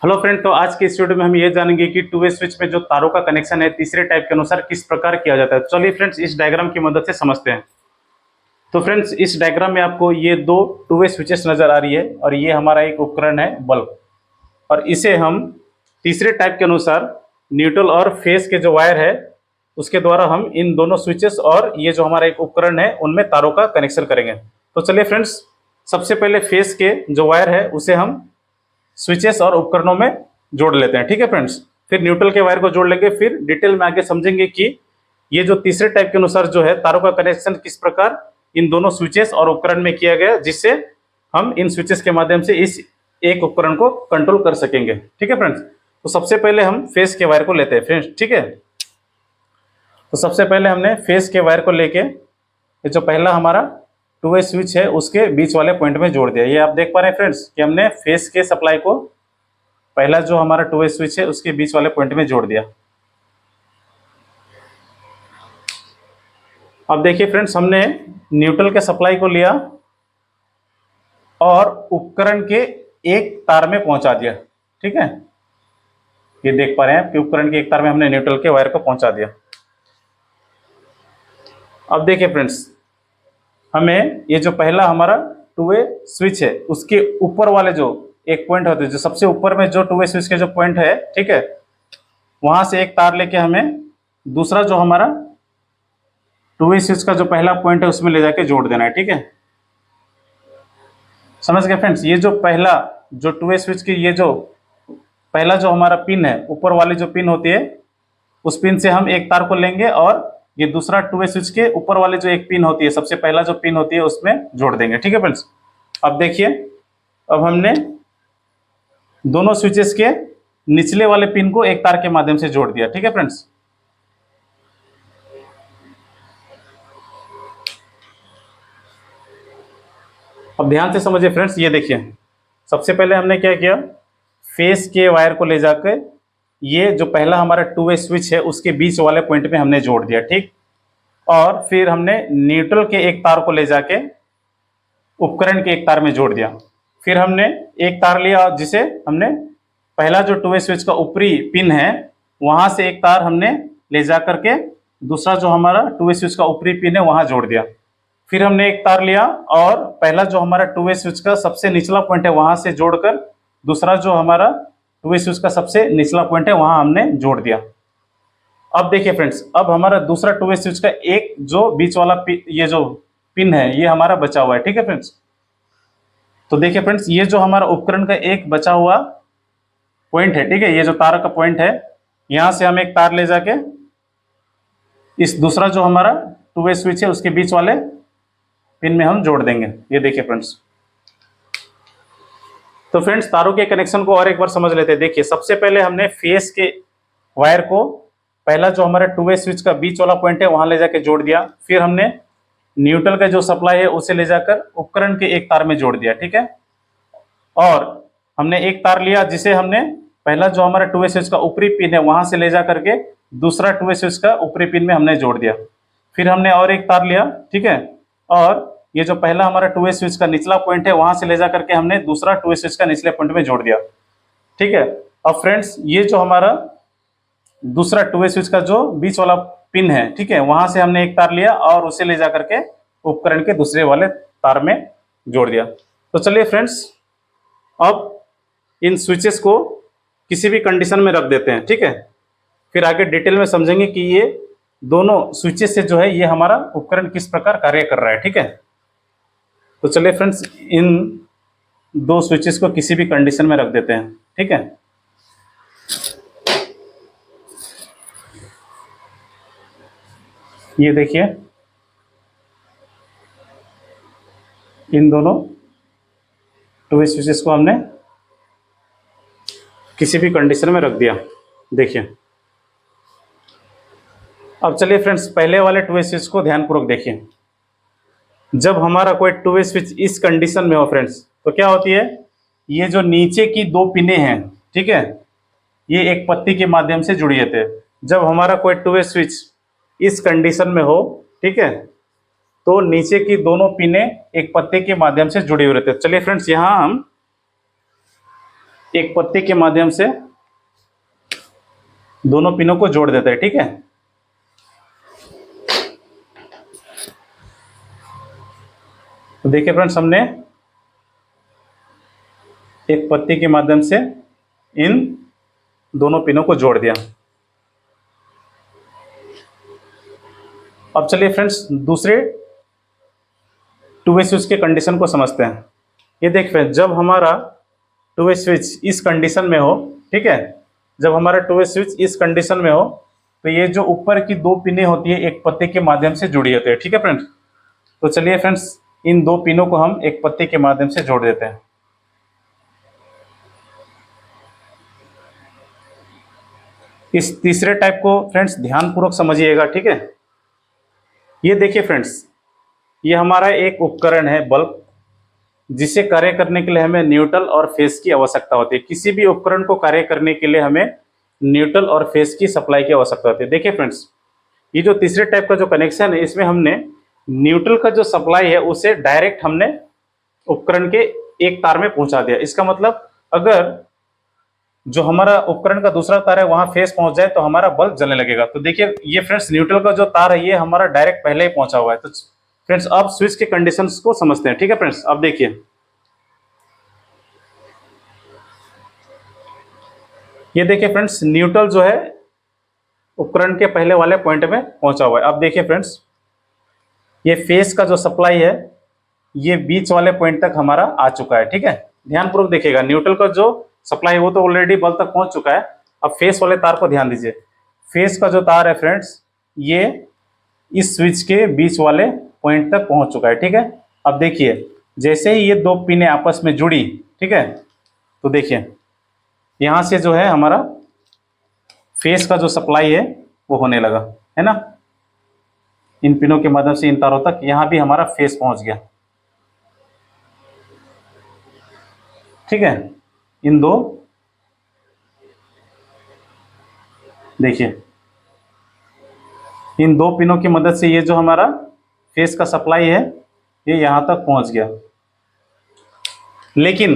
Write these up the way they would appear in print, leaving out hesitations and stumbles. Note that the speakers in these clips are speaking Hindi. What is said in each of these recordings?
हेलो फ्रेंड, तो आज के इस वीडियो में हम ये जानेंगे कि टू वे स्विच में जो तारों का कनेक्शन है तीसरे टाइप के अनुसार किस प्रकार किया जाता है। चलिए फ्रेंड्स, इस डायग्राम की मदद से समझते हैं। तो फ्रेंड्स, इस डायग्राम में आपको ये दो टू वे स्विचेस नजर आ रही है और ये हमारा एक उपकरण है बल्ब, और इसे हम तीसरे टाइप के अनुसार न्यूट्रल और फेस के जो वायर है उसके द्वारा हम इन दोनों स्विचेस और ये जो हमारा एक उपकरण है उनमें तारों का कनेक्शन करेंगे। तो चलिए फ्रेंड्स, सबसे पहले फेस के जो वायर है उसे हम स्विचेस और उपकरणों में जोड़ लेते हैं। ठीक है फ्रेंड्स, फिर न्यूट्रल के वायर को जोड़ लेंगे, फिर डिटेल में आगे समझेंगे कि ये जो तीसरे टाइप के अनुसार जो है तारों का कनेक्शन किस प्रकार इन दोनों स्विचेस और उपकरण में किया गया, जिससे हम इन स्विचेस के माध्यम से इस एक उपकरण को कंट्रोल कर सकेंगे। ठीक है फ्रेंड्स, तो सबसे पहले हम फेस के वायर को लेते हैं फ्रेंड्स। ठीक है, तो सबसे पहले हमने फेस के वायर को लेके ये जो पहला हमारा टू वे स्विच है उसके बीच वाले पॉइंट में जोड़ दिया। ये आप देख पा रहे हैं फ्रेंड्स कि हमने फेस के सप्लाई को पहला जो हमारा टू वे स्विच है उसके बीच वाले पॉइंट में जोड़ दिया। अब देखिए फ्रेंड्स, हमने न्यूट्रल के सप्लाई को लिया और उपकरण के एक तार में पहुंचा दिया। ठीक है, ये देख पा रहे हैं कि उपकरण के एक तार में हमने न्यूट्रल के वायर को पहुंचा दिया। अब देखिए फ्रेंड्स, हमें ये जो पहला हमारा टू वे स्विच है उसके ऊपर वाले जो एक पॉइंट होते हैं, जो सबसे ऊपर में जो टू वे स्विच के जो पॉइंट है, ठीक है, वहां से एक तार लेके हमें दूसरा जो हमारा टू वे स्विच का जो पहला पॉइंट है उसमें ले जाके जोड़ देना है। ठीक है, समझ गए फ्रेंड्स। ये जो पहला जो टू वे स्विच की ये जो पहला जो हमारा पिन है, ऊपर वाली जो पिन होती है उस पिन से हम एक तार को लेंगे और ये दूसरा टू वे स्विच के ऊपर वाले जो एक पिन होती है, सबसे पहला जो पिन होती है उसमें जोड़ देंगे। ठीक है फ्रेंड्स, अब देखिए, अब हमने दोनों स्विचेस के निचले वाले पिन को एक तार के माध्यम से जोड़ दिया। ठीक है फ्रेंड्स, अब ध्यान से समझिए फ्रेंड्स। ये देखिए, सबसे पहले हमने क्या किया, फेस के वायर को ले जाकर ये जो पहला हमारा टू वे स्विच है उसके बीच वाले पॉइंट में हमने जोड़ दिया। ठीक, और फिर हमने न्यूट्रल के एक तार को ले जाके उपकरण के एक तार में जोड़ दिया। फिर हमने एक तार लिया जिसे हमने पहला जो टू वे स्विच का ऊपरी पिन है वहां से एक तार हमने ले जा करके दूसरा जो हमारा टू वे स्विच का ऊपरी पिन है वहां जोड़ दिया। फिर हमने एक तार लिया और पहला जो हमारा टू वे स्विच का सबसे निचला पॉइंट है वहां से जोड़कर दूसरा जो हमारा टू वे स्विच का सबसे निचला पॉइंट है वहां हमने जोड़ दिया। अब देखिए फ्रेंड्स, अब हमारा दूसरा टू वे स्विच का एक जो बीच वाला ये जो पिन है ये हमारा बचा हुआ है। ठीक है फ्रेंड्स, तो देखिए फ्रेंड्स, ये जो हमारा उपकरण का एक बचा हुआ पॉइंट है, ठीक है, ये जो तार का पॉइंट है, यहां से हम एक तार ले जाके इस दूसरा जो हमारा टू वे स्विच है उसके बीच वाले पिन में हम जोड़ देंगे। ये देखिए फ्रेंड्स, तो फ्रेंड्स तारों के कनेक्शन को और एक बार समझ लेते हैं। देखिए, सबसे पहले हमने फेस के वायर को पहला जो हमारा टू वे स्विच का बीच वाला पॉइंट है वहां ले जाके जोड़ दिया। फिर हमने न्यूट्रल का जो सप्लाई है उसे ले जाकर उपकरण के एक तार में जोड़ दिया। ठीक है, और हमने एक तार लिया जिसे हमने पहला जो हमारा टू वे स्विच का ऊपरी पिन है वहां से ले जा करके दूसरा टू वे स्विच का ऊपरी पिन में हमने जोड़ दिया। फिर हमने और एक तार लिया, ठीक है, और ये जो पहला हमारा टू वे स्विच का निचला पॉइंट है वहां से ले जा करके हमने दूसरा टू वे स्विच का निचले पॉइंट में जोड़ दिया। ठीक है, अब फ्रेंड्स ये जो हमारा दूसरा टू वे स्विच का जो बीच वाला पिन है, ठीक है, वहां से हमने एक तार लिया और उसे ले जा करके उपकरण के दूसरे वाले तार में जोड़ दिया। तो चलिए फ्रेंड्स, अब इन स्विचेस को किसी भी कंडीशन में रख देते हैं। ठीक है, फिर आगे डिटेल में समझेंगे कि ये दोनों स्विचेस से जो है ये हमारा उपकरण किस प्रकार कार्य कर रहा है। ठीक है, तो चलिए फ्रेंड्स, इन दो स्विचेस को किसी भी कंडीशन में रख देते हैं। ठीक है, ये देखिए, इन दोनों टू वे स्विचेस को हमने किसी भी कंडीशन में रख दिया। देखिए, अब चलिए फ्रेंड्स, पहले वाले टू वे स्विच को ध्यानपूर्वक देखिए। जब हमारा कोई टू वे स्विच इस कंडीशन में हो फ्रेंड्स, तो क्या होती है, ये जो नीचे की दो पिनें हैं, ठीक है, ये एक पत्ती के माध्यम से जुड़ी रहते हैं। जब हमारा कोई टू वे स्विच इस कंडीशन में हो, ठीक है, तो नीचे की दोनों पिनें एक पत्ते के माध्यम से जुड़ी हुई रहते हैं। चलिए फ्रेंड्स, यहाँ हम एक पत्ती के माध्यम से दोनों पिनों को जोड़ देते हैं। ठीक है, तो देखिए फ्रेंड्स, हमने एक पत्ती के माध्यम से इन दोनों पिनों को जोड़ दिया। अब चलिए फ्रेंड्स दूसरे टू वे स्विच के कंडीशन को समझते हैं। ये देख फ्रेंड्स, जब हमारा टू वे स्विच इस कंडीशन में हो, ठीक है, जब हमारा टू वे स्विच इस कंडीशन में हो तो ये जो ऊपर की दो पिनें होती है एक पत्ती के माध्यम से जुड़ी होती है। ठीक है फ्रेंड्स, तो चलिए फ्रेंड्स इन दो पिनों को हम एक पत्ती के माध्यम से जोड़ देते हैं। इस तीसरे टाइप को फ्रेंड्स ध्यानपूर्वक समझिएगा। ठीक है, ये देखिए फ्रेंड्स, ये हमारा एक उपकरण है बल्ब, जिसे कार्य करने के लिए हमें न्यूट्रल और फेस की आवश्यकता होती है। किसी भी उपकरण को कार्य करने के लिए हमें न्यूट्रल और फेस की सप्लाई की आवश्यकता होती है। देखिए फ्रेंड्स, ये जो तीसरे टाइप का जो कनेक्शन है, इसमें हमने न्यूट्रल का जो सप्लाई है उसे डायरेक्ट हमने उपकरण के एक तार में पहुंचा दिया। इसका मतलब अगर जो हमारा उपकरण का दूसरा तार है वहां फेस पहुंच जाए तो हमारा बल्ब जलने लगेगा। तो देखिए ये फ्रेंड्स, न्यूट्रल का जो तार है ये हमारा डायरेक्ट पहले ही पहुंचा हुआ है। तो फ्रेंड्स अब स्विच के कंडीशंस को समझते हैं। ठीक है फ्रेंड्स, अब देखिए, ये देखिए फ्रेंड्स, न्यूट्रल जो है उपकरण के पहले वाले पॉइंट में पहुंचा हुआ है। अब देखिए फ्रेंड्स, ये फेस का जो सप्लाई है ये बीच वाले पॉइंट तक हमारा आ चुका है। ठीक है, ध्यानपूर्वक देखिएगा, न्यूट्रल का जो सप्लाई है वो तो ऑलरेडी बल्ब तक पहुंच चुका है। अब फेस वाले तार को ध्यान दीजिए। फेस का जो तार है फ्रेंड्स, ये इस स्विच के बीच वाले पॉइंट तक पहुंच चुका है। ठीक है, अब देखिए जैसे ही ये दो पिनें आपस में जुड़ी, ठीक है, तो देखिए यहां से जो है हमारा फेस का जो सप्लाई है वो होने लगा, है ना। इन पिनों के माध्यम से इन तारों तक यहां भी हमारा फेस पहुंच गया। ठीक है, इन दो, देखिए इन दो पिनों की मदद से ये जो हमारा फेस का सप्लाई है ये यहां तक पहुंच गया। लेकिन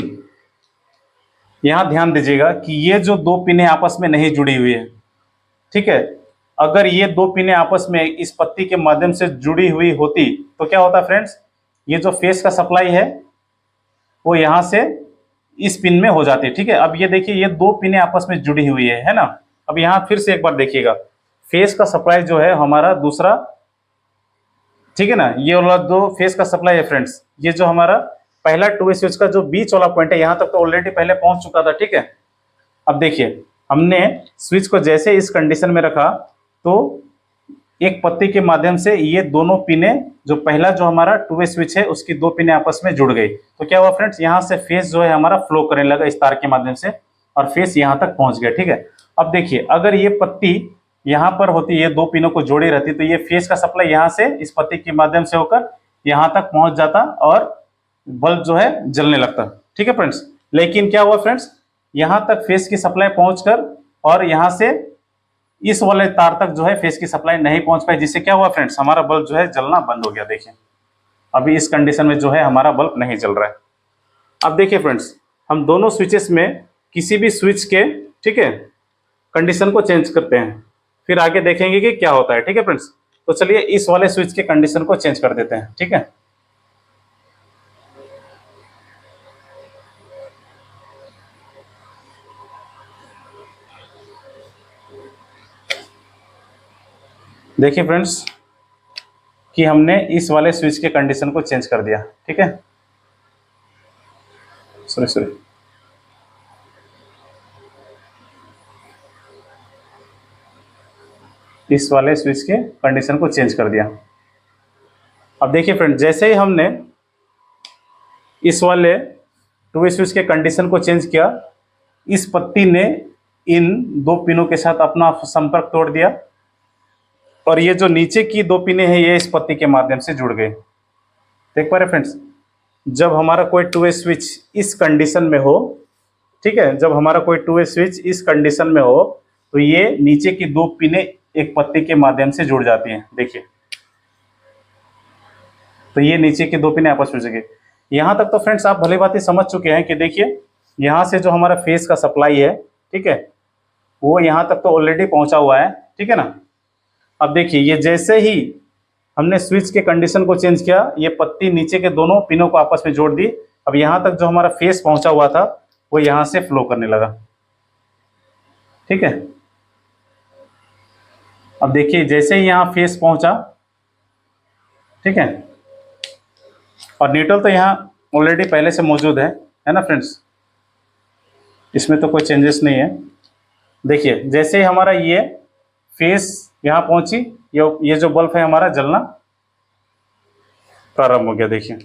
यहां ध्यान दीजिएगा कि ये जो दो पिनें आपस में नहीं जुड़ी हुई है। ठीक है, अगर ये दो पिनें आपस में इस पत्ती के माध्यम से जुड़ी हुई होती तो क्या होता फ्रेंड्स, ये जो फेस का सप्लाई है वो यहां से इस पिन में हो जाती है। ठीक है, अब ये देखिए ये दो पिनें आपस में जुड़ी हुई है ना। अब यहां फिर से एक बार देखिएगा, फेस का सप्लाई जो है हमारा दूसरा, ठीक है ना, ये वाला दो फेस का सप्लाई है फ्रेंड्स, ये जो हमारा पहला टू वे स्विच का जो बीच वाला पॉइंट है यहां तक तो ऑलरेडी पहले पहुंच चुका था। ठीक है, अब देखिए हमने स्विच को जैसे इस कंडीशन में रखा तो एक पत्ती के माध्यम से ये दोनों पिनें, जो पहला जो हमारा टू वे स्विच है उसकी दो पिनें आपस में जुड़ गई। तो क्या हुआ फ्रेंड्स, यहाँ से फेस जो है हमारा फ्लो करने लगा इस तार के माध्यम से और फेस यहाँ तक पहुंच गया। ठीक है, अब देखिए अगर ये पत्ती यहाँ पर होती, ये दो पिनों को जोड़ी रहती, तो ये फेस का सप्लाई यहाँ से इस पत्ती के माध्यम से होकर यहाँ तक पहुंच जाता और बल्ब जो है जलने लगता। ठीक है फ्रेंड्स, लेकिन क्या हुआ फ्रेंड्स, यहाँ तक फेस की सप्लाई पहुंचकर और यहाँ से इस वाले तार तक जो है फेस की सप्लाई नहीं पहुंच पाई, जिससे क्या हुआ फ्रेंड्स, हमारा बल्ब जो है जलना बंद हो गया। देखिए अभी इस कंडीशन में जो है हमारा बल्ब नहीं जल रहा है। अब देखिए फ्रेंड्स, हम दोनों स्विचेस में किसी भी स्विच के, ठीक है, कंडीशन को चेंज करते हैं, फिर आगे देखेंगे कि क्या होता है। ठीक है फ्रेंड्स, तो चलिए इस वाले स्विच के कंडीशन को चेंज कर देते हैं। ठीक है, देखिए फ्रेंड्स कि हमने इस वाले स्विच के कंडीशन को चेंज कर दिया। ठीक है, सॉरी इस वाले स्विच के कंडीशन को चेंज कर दिया। अब देखिए फ्रेंड, जैसे ही हमने इस वाले टू वे स्विच के कंडीशन को चेंज किया, इस पत्ती ने इन दो पिनों के साथ अपना संपर्क तोड़ दिया और ये जो नीचे की दो पिनें हैं ये इस पत्ती के माध्यम से जुड़ गए। देख पा रहे फ्रेंड्स, जब हमारा कोई टू वे स्विच इस कंडीशन में हो, ठीक है, जब हमारा कोई टू वे स्विच इस कंडीशन में हो तो ये नीचे की दो पिनें एक पत्ती के माध्यम से जुड़ जाती हैं। देखिए, तो ये नीचे की दो पिनें आपस में जुड़ गई। यहां तक तो फ्रेंड्स आप भली भांति समझ चुके हैं कि देखिए यहाँ से जो हमारा फेस का सप्लाई है, ठीक है, वो यहाँ तक तो ऑलरेडी पहुँचा हुआ है, ठीक है ना। अब देखिए ये जैसे ही हमने स्विच के कंडीशन को चेंज किया, ये पत्ती नीचे के दोनों पिनों को आपस में जोड़ दी। अब यहाँ तक जो हमारा फेस पहुँचा हुआ था वो यहाँ से फ्लो करने लगा, ठीक है। अब देखिए जैसे ही यहाँ फेस पहुँचा, ठीक है, और न्यूट्रल तो यहाँ ऑलरेडी पहले से मौजूद है ना फ्रेंड्स, इसमें तो कोई चेंजेस नहीं है। देखिए जैसे ही हमारा ये फेस यहाँ पहुंची, ये जो बल्ब है हमारा जलना प्रारंभ हो गया। देखिए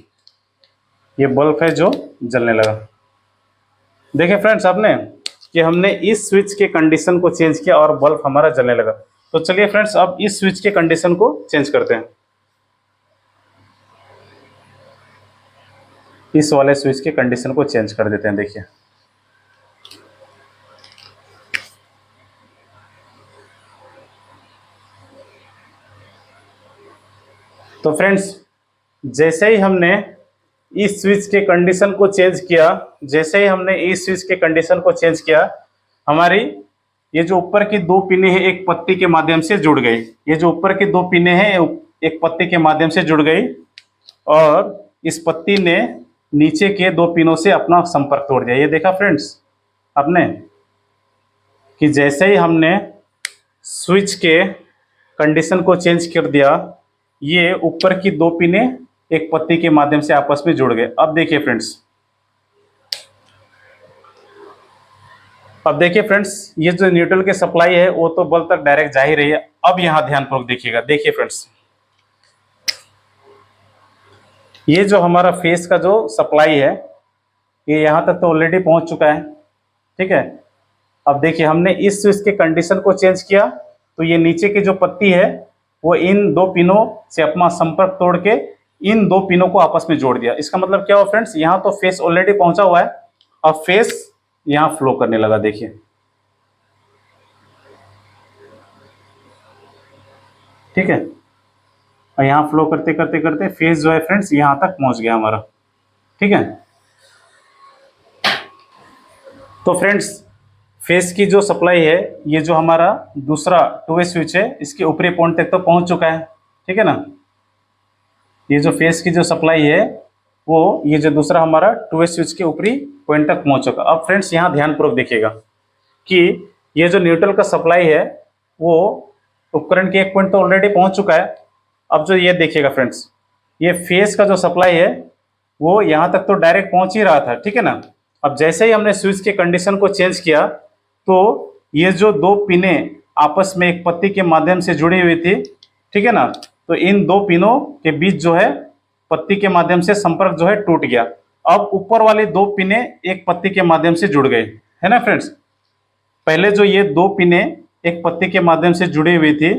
ये बल्ब है जो जलने लगा। देखिए फ्रेंड्स आपने कि हमने इस स्विच के कंडीशन को चेंज किया और बल्ब हमारा जलने लगा। तो चलिए फ्रेंड्स अब इस स्विच के कंडीशन को चेंज करते हैं। इस वाले स्विच के कंडीशन को चेंज कर देते हैं। देखिए तो फ्रेंड्स जैसे ही हमने इस स्विच के कंडीशन को चेंज किया, हमारी ये जो ऊपर की दो पिने हैं एक पत्ती के माध्यम से जुड़ गई। ये जो ऊपर की दो पिने हैं एक पत्ती के माध्यम से जुड़ गई और इस पत्ती ने नीचे के दो पिनों से अपना संपर्क तोड़ दिया। ये देखा फ्रेंड्स आपने कि जैसे ही हमने स्विच के कंडीशन को चेंज कर दिया, ये ऊपर की दो पिने एक पत्ती के माध्यम से आपस में जुड़ गए। अब देखिए फ्रेंड्स, ये जो न्यूट्रल के सप्लाई है वो तो बल्ब तक डायरेक्ट जा ही रही है। अब यहां ध्यानपूर्वक देखिएगा। देखिए फ्रेंड्स, ये जो हमारा फेस का जो सप्लाई है ये यहां तक तो ऑलरेडी पहुंच चुका है, ठीक है। अब देखिए हमने इस स्विच के कंडीशन को चेंज किया तो ये नीचे की जो पत्ती है वो इन दो पिनों से अपना संपर्क तोड़ के इन दो पिनों को आपस में जोड़ दिया। इसका मतलब क्या हुआ फ्रेंड्स, यहाँ तो फेस ऑलरेडी पहुंचा हुआ है, अब फेस यहाँ फ्लो करने लगा। देखिए ठीक है, और यहाँ फ्लो करते करते करते फेस जो है फ्रेंड्स यहाँ तक पहुंच गया हमारा, ठीक है। तो फ्रेंड्स फेस की जो सप्लाई है, ये जो हमारा दूसरा टू वे स्विच है इसके ऊपरी पॉइंट तक तो पहुंच चुका है, ठीक है ना। ये जो फेस की जो सप्लाई है वो ये जो दूसरा हमारा टू वे स्विच के ऊपरी पॉइंट तक पहुंच चुका। अब फ्रेंड्स यहाँ ध्यानपूर्वक देखिएगा कि ये जो न्यूट्रल का सप्लाई है वो उपकरण के एक पॉइंट तो ऑलरेडी पहुंच चुका है। अब जो ये देखिएगा फ्रेंड्स, ये फेस का जो सप्लाई है वो यहाँ तक तो डायरेक्ट पहुंच ही रहा था, ठीक है ना। अब जैसे ही हमने स्विच के कंडीशन को चेंज किया तो ये जो दो पिने आपस में एक पत्ती के माध्यम से जुड़ी हुई थी, ठीक है ना, तो इन दो पिनों के बीच जो है पत्ती के माध्यम से संपर्क जो है टूट गया। अब ऊपर वाली दो पिने एक पत्ती के माध्यम से जुड़ गए, है ना फ्रेंड्स। पहले जो ये दो पिने एक पत्ती के माध्यम से जुड़ी हुई थी,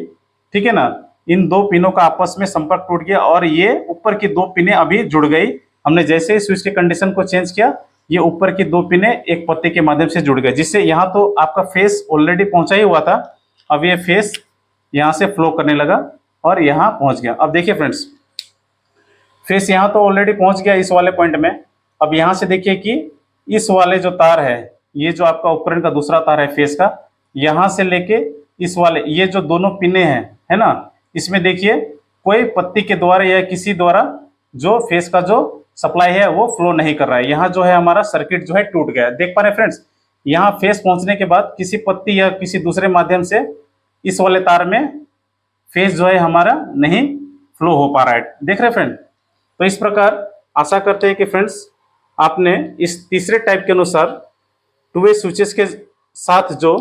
ठीक है ना, इन दो पिनों का आपस में संपर्क टूट गया और ये ऊपर की दो पिने अभी जुड़ गई। हमने जैसे ही स्विच के कंडीशन को चेंज किया, ये ऊपर की दो पिने एक पत्ती के माध्यम से जुड़ गए, जिससे यहाँ तो आपका फेस ऑलरेडी पहुंचा ही हुआ था। अब ये फेस यहाँ से फ्लो करने लगा और यहाँ पहुंच गया। अब देखिए फ्रेंड्स, फेस यहाँ तो ऑलरेडी पहुंच गया इस वाले पॉइंट में। अब यहाँ से देखिए कि इस वाले जो तार है, ये जो आपका उपकरण का दूसरा तार है फेस का, यहाँ से लेके इस वाले ये जो दोनों पिने हैं, है ना, इसमें देखिए कोई पत्ती के द्वारा या किसी द्वारा जो फेस का जो सप्लाई है वो फ्लो नहीं कर रहा है। यहाँ जो है हमारा सर्किट जो है टूट गया है। देख पा रहे फ्रेंड्स, यहाँ फेस पहुंचने के बाद किसी पत्ती या किसी दूसरे माध्यम से इस वाले तार में फेस जो है हमारा नहीं फ्लो हो पा रहा है। देख रहे फ्रेंड। तो इस प्रकार आशा करते हैं कि फ्रेंड्स आपने इस तीसरे टाइप के अनुसार टू वे स्विचेस के साथ जो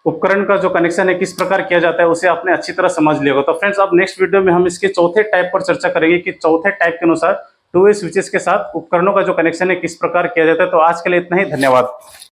उपकरण का जो कनेक्शन है किस प्रकार किया जाता है उसे आपने अच्छी तरह समझ लिया होगा। तो फ्रेंड्स अब नेक्स्ट वीडियो में हम इसके चौथे टाइप पर चर्चा करेंगे कि चौथे टाइप के अनुसार टू वे स्विचेस के साथ उपकरणों का जो कनेक्शन है किस प्रकार किया जाता है। तो आज के लिए इतना ही, धन्यवाद।